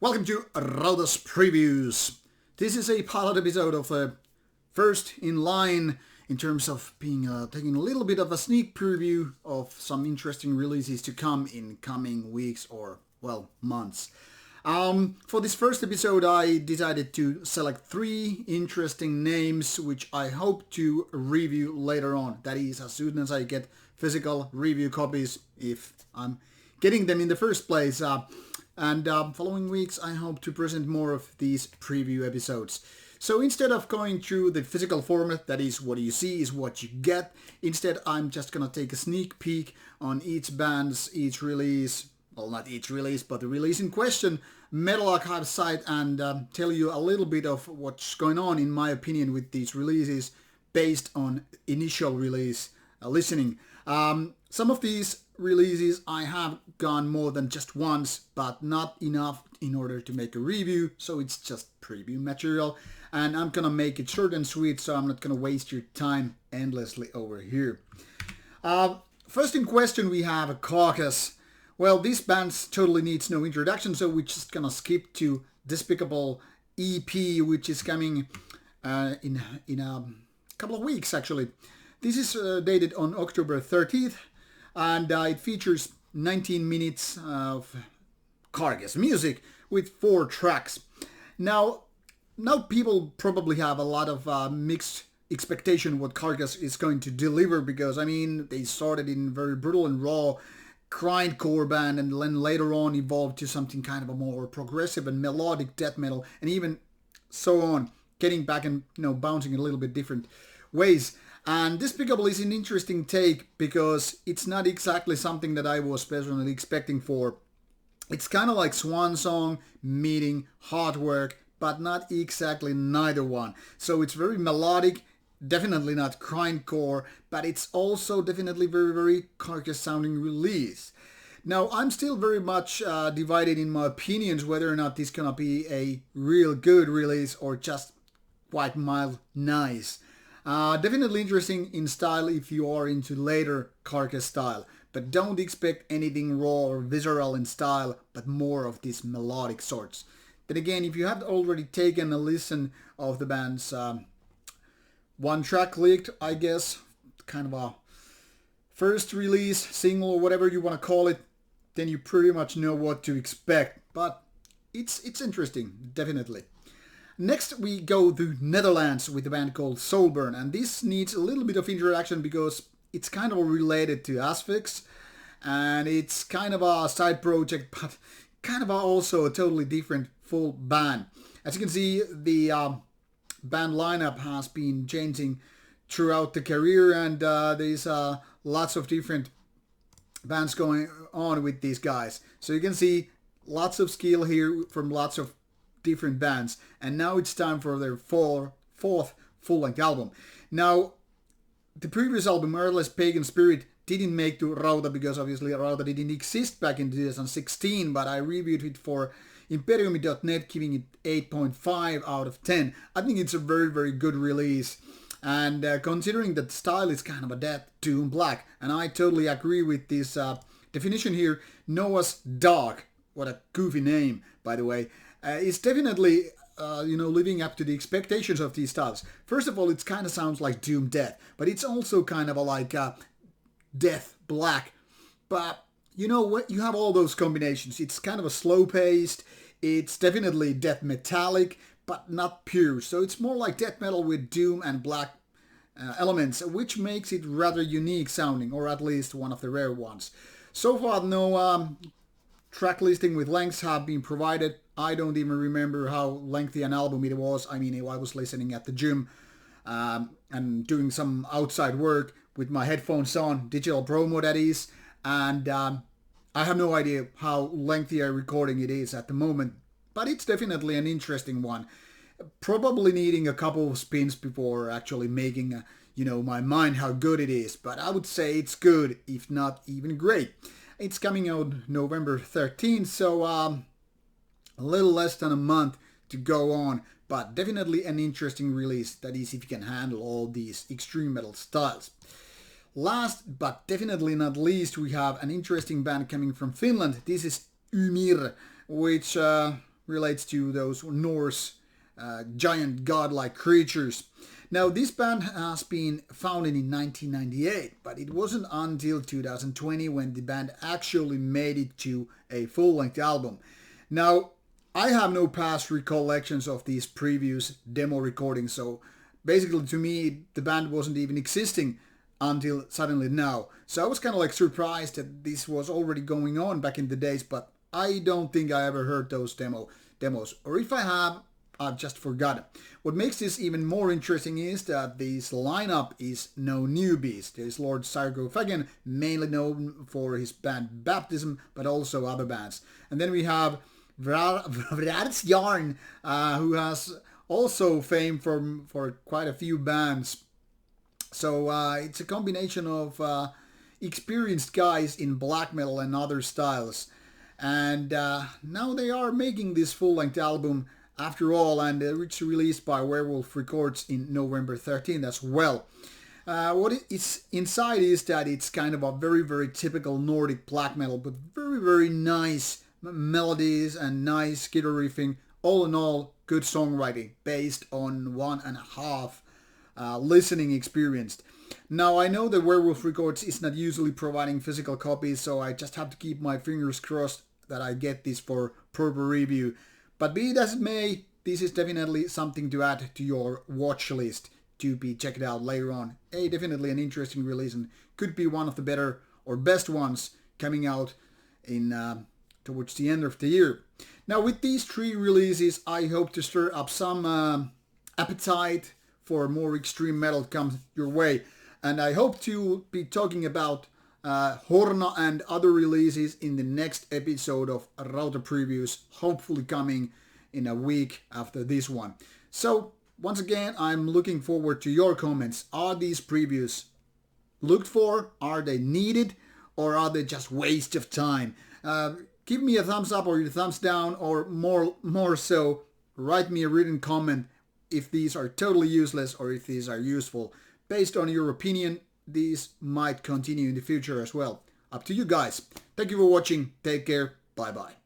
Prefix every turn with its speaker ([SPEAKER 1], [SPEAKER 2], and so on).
[SPEAKER 1] Welcome to Rauta's Previews. This is a pilot episode of the first in line in terms of being taking a little bit of a sneak preview of some interesting releases to come in coming weeks or, well, months. For this first episode, I decided to select 3 interesting names which I hope to review later on. That is, as soon as I get physical review copies, if I'm getting them in the first place. And following weeks, I hope to present more of these preview episodes. So instead of going through the physical format, that is what you see is what you get, instead I'm just gonna take a sneak peek on each band's, each release, well not each release, but the release in question, Metal Archive site, and tell you a little bit of what's going on in my opinion with these releases based on initial release listening. Some of these releases I have gone more than just once, but not enough in order to make a review, so it's just preview material, and I'm gonna make it short and sweet, so I'm not gonna waste your time endlessly over here. First in question we have Carcass. Well, this band totally needs no introduction, so we're just gonna skip to Despicable EP, which is coming in a couple of weeks actually. This is dated on October 30th, and it features 19 minutes of Carcass music with 4 tracks. Now people probably have a lot of mixed expectation what Carcass is going to deliver, because I mean they started in very brutal and raw grindcore band and then later on evolved to something kind of a more progressive and melodic death metal, and even so on, getting back and bouncing in a little bit different ways. And Despicable is an interesting take because it's not exactly something that I was personally expecting for. It's kind of like Swan Song meeting hard work, but not exactly neither one. So it's very melodic, definitely not grindcore, but it's also definitely very, very Carcass sounding release. Now, I'm still very much divided in my opinions whether or not this is gonna be a real good release or just quite mild nice. Definitely interesting in style if you are into later Carcass style, but don't expect anything raw or visceral in style, but more of these melodic sorts. Then again, if you have already taken a listen of the band's one track leaked, I guess, kind of a first release, single, or whatever you want to call it, then you pretty much know what to expect, but it's interesting, definitely. Next we go to Netherlands with a band called Soulburn, and this needs a little bit of introduction because it's kind of related to Asphyx, and it's kind of a side project, but kind of also a totally different full band. As you can see, the band lineup has been changing throughout the career, and there's lots of different bands going on with these guys. So you can see lots of skill here from lots of different bands, and now it's time for their fourth full-length album. Now, the previous album, Earthless Pagan Spirit, didn't make to Rauta because obviously Rauta didn't exist back in 2016, but I reviewed it for Imperiumi.net, giving it 8.5 out of 10. I think it's a very, very good release, and considering that the style is kind of a death, doom, black, and I totally agree with this definition here. Noah's Dark, what a goofy name, by the way. It's definitely, living up to the expectations of these styles. First of all, it kind of sounds like Doom Death, but it's also kind of like Death Black. But you know what? You have all those combinations. It's kind of a slow-paced. It's definitely death metallic, but not pure. So it's more like death metal with doom and black elements, which makes it rather unique sounding, or at least one of the rare ones. So far, no track listing with lengths have been provided. I don't even remember how lengthy an album it was. I mean, I was listening at the gym and doing some outside work with my headphones on, digital promo that is, and I have no idea how lengthy a recording it is at the moment, but it's definitely an interesting one. Probably needing a couple of spins before actually making, my mind how good it is, but I would say it's good, if not even great. It's coming out November 13th, so a little less than a month to go on, but definitely an interesting release, that is if you can handle all these extreme metal styles. Last but definitely not least, we have an interesting band coming from Finland. This is Ymir, which relates to those Norse giant godlike creatures. Now, this band has been founded in 1998, but it wasn't until 2020 when the band actually made it to a full-length album. Now, I have no past recollections of these previous demo recordings, so basically to me the band wasn't even existing until suddenly now. So I was kind of like surprised that this was already going on back in the days, but I don't think I ever heard those demos, or if I have, I've just forgotten. What makes this even more interesting is that this lineup is no newbies. There's Lord Sarcophagon, mainly known for his band Baptism, but also other bands. And then we have Vrats Yarn, who has also fame for quite a few bands. So it's a combination of experienced guys in black metal and other styles. And now they are making this full-length album after all, and it's released by Werewolf Records in November 13th as well. What it's inside is that it's kind of a very, very typical Nordic black metal, but very, very nice melodies and nice guitar riffing. All in all, good songwriting based on 1.5 listening experience. Now, I know that Werewolf Records is not usually providing physical copies, so I just have to keep my fingers crossed that I get this for proper review. But be it as it may, this is definitely something to add to your watch list to be checked out later on. Definitely an interesting release and could be one of the better or best ones coming out in towards the end of the year. Now, with these 3 releases, I hope to stir up some appetite for more extreme metal comes your way. And I hope to be talking about Horna and other releases in the next episode of Rauta Previews, hopefully coming in a week after this one. So, once again, I'm looking forward to your comments. Are these previews looked for? Are they needed? Or are they just waste of time? Give me a thumbs up or a thumbs down, or more so, write me a written comment if these are totally useless or if these are useful. Based on your opinion, these might continue in the future as well. Up to you guys. Thank you for watching. Take care. Bye bye.